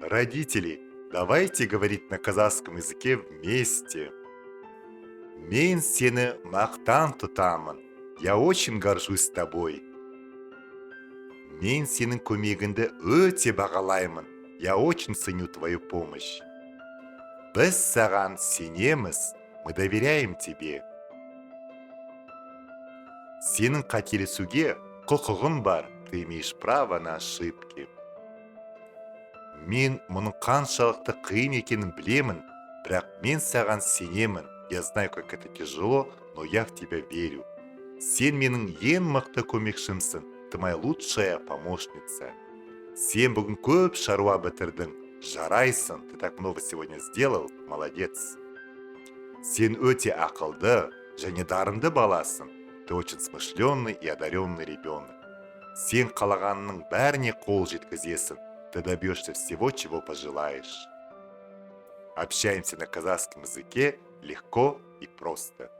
Родители, давайте говорить на казахском языке вместе. Мен сені мақтан тұтамын. Я очень горжусь тобой. Мен сенің көмегіңді өте бағалаймын. Я очень ценю твою помощь. Біз саған сенеміз. Мы доверяем тебе. Сенің қателесуге құқығың бар. Ты имеешь право на ошибки. Мен мұның қаншалықты қиын екенін білемін, бірақ мен саған сенемін. Я знаю, как это тяжело, но я в тебя верю. Сен менің ең мықты көмекшімсің. Ты моя лучшая помощница. Сен бүгін көп шаруа бітірдің. Жарайсың. Ты так много сегодня сделал. Молодец. Сен өте ақылды және дарынды баласың. Ты очень смышленый и одаренный ребенок. Сен қалағанның бәріне қол жеткізесің. Ты добьешься всего, чего пожелаешь. Общаемся на казахском языке легко и просто.